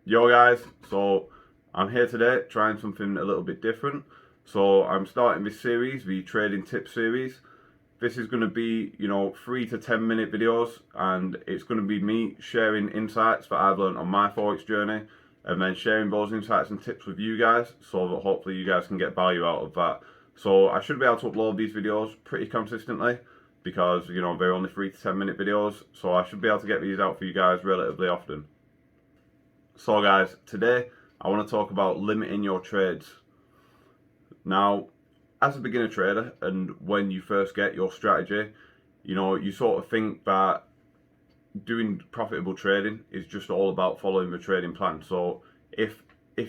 Yo guys, so I'm here today trying something a little bit different. So I'm starting this series, the trading tip series. This is going to be, 3 to 10 minute videos, and it's going to be me sharing insights that I've learned on my Forex journey, and then sharing those insights and tips with you guys so that hopefully you guys can get value out of that. So I should be able to upload these videos pretty consistently because, they're only 3 to 10 minute videos. So I should be able to get these out for you guys relatively often. So guys, today I want to talk about limiting your trades. Now, as a beginner trader and when you first get your strategy, you sort of think that doing profitable trading is just all about following the trading plan. So if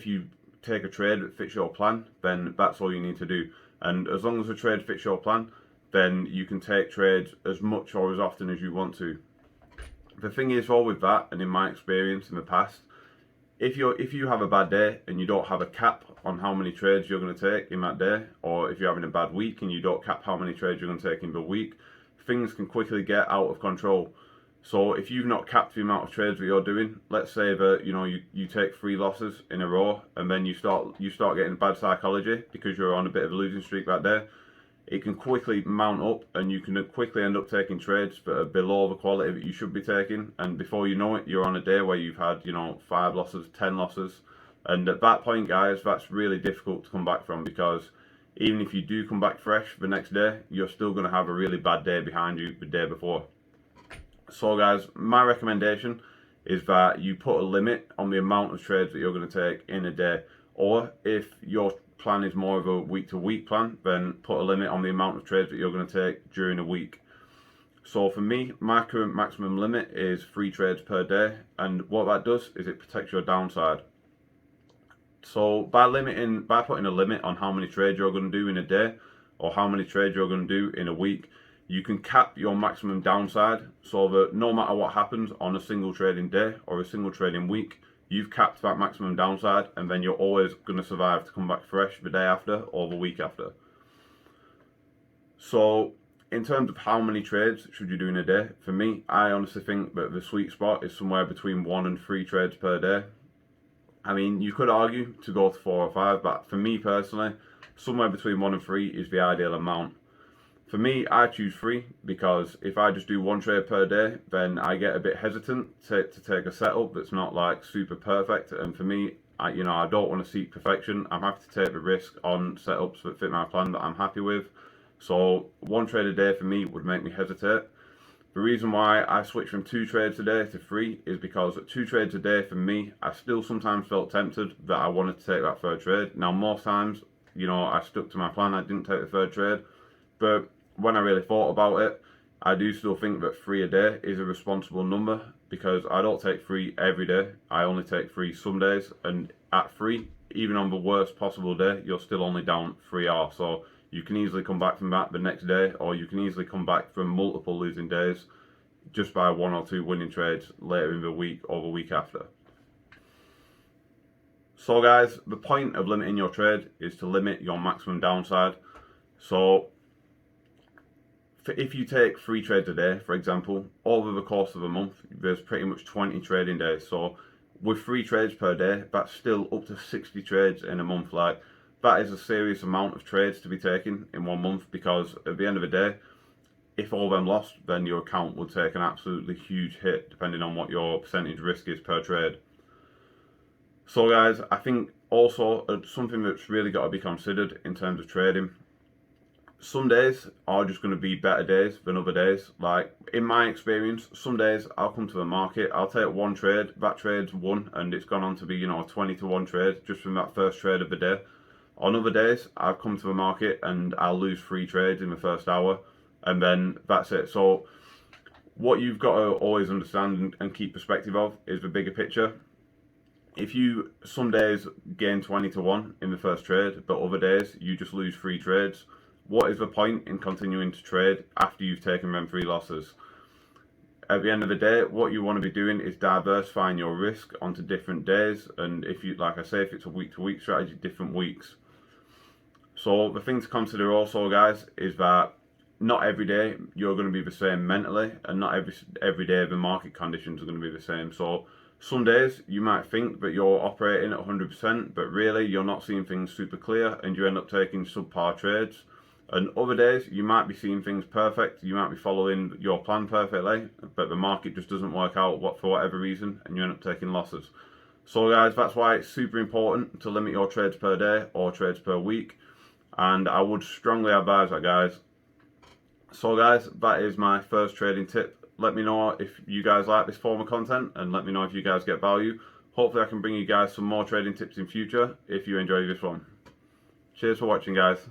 you take a trade that fits your plan, then that's all you need to do. And as long as the trade fits your plan, then you can take trades as much or as often as you want to. The thing is, all with that, and in my experience in the past, if you have a bad day and you don't have a cap on how many trades you're going to take in that day, or if you're having a bad week and you don't cap how many trades you're going to take in the week, things can quickly get out of control. So if you've not capped the amount of trades that you're doing, let's say that you take 3 losses in a row, and then you start getting bad psychology because you're on a bit of a losing streak that day, it can quickly mount up and you can quickly end up taking trades that are below the quality that you should be taking, and before you know it, you're on a day where you've had 5 losses, 10 losses, and at that point, guys, that's really difficult to come back from, because even if you do come back fresh the next day, you're still going to have a really bad day behind you the day before. So guys, my recommendation is that you put a limit on the amount of trades that you're going to take in a day, or if your plan is more of a week to week plan, then put a limit on the amount of trades that you're going to take during a week. So for me, my current maximum limit is 3 trades per day, and what that does is it protects your downside. So by putting a limit on how many trades you're going to do in a day, or how many trades you're going to do in a week, you can cap your maximum downside so that no matter what happens on a single trading day or a single trading week, you've capped that maximum downside, and then you're always going to survive to come back fresh the day after or the week after. So in terms of how many trades should you do in a day, for me, I honestly think that the sweet spot is somewhere between 1 and 3 trades per day. I mean, you could argue to go to 4 or 5, but for me personally, somewhere between 1 and 3 is the ideal amount. For me, I choose 3 because if I just do 1 trade per day, then I get a bit hesitant to take a setup that's not like super perfect. And for me, I don't want to seek perfection. I'm happy to take the risk on setups that fit my plan that I'm happy with. So 1 trade a day for me would make me hesitate. The reason why I switched from 2 trades a day to 3 is because at 2 trades a day for me, I still sometimes felt tempted that I wanted to take that 3rd trade. Now most times, I stuck to my plan. I didn't take the 3rd trade, but when I really thought about it, I do still think that 3 a day is a responsible number, because I don't take 3 every day. I only take 3 some days, and at 3, even on the worst possible day, you're still only down 3 hours. So you can easily come back from that the next day, or you can easily come back from multiple losing days just by 1 or 2 winning trades later in the week or the week after. So guys, the point of limiting your trade is to limit your maximum downside. So if you take 3 trades a day, for example, over the course of a month, there's pretty much 20 trading days. So with 3 trades per day, that's still up to 60 trades in a month. Like, that is a serious amount of trades to be taken in 1 month, because at the end of the day, if all of them lost, then your account would take an absolutely huge hit depending on what your percentage risk is per trade. So guys, I think also something that's really got to be considered in terms of trading, some days are just going to be better days than other days. Like, in my experience, some days I'll come to the market, I'll take 1 trade, that trade's won, and it's gone on to be, a 20 to 1 trade just from that first trade of the day. On other days, I've come to the market and I'll lose 3 trades in the first hour, and then that's it. So what you've got to always understand and keep perspective of is the bigger picture. If you some days gain 20 to 1 in the first trade, but other days you just lose 3 trades, what is the point in continuing to trade after you've taken them 3 losses? At the end of the day, what you want to be doing is diversifying your risk onto different days, and if you, like I say, if it's a week to week strategy, different weeks. So the thing to consider also, guys, is that not every day you're going to be the same mentally, and not every day the market conditions are going to be the same. So Some days you might think that you're operating at 100%, but really you're not seeing things super clear and you end up taking subpar trades. And other days you might be seeing things perfect, you might be following your plan perfectly, but the market just doesn't work out for whatever reason and you end up taking losses. So guys, that's why it's super important to limit your trades per day or trades per week, and I would strongly advise that, guys. So guys, that is my first trading tip. Let me know if you guys like this form of content and let me know if you guys get value. Hopefully I can bring you guys some more trading tips in future if you enjoy this one. Cheers for watching, guys.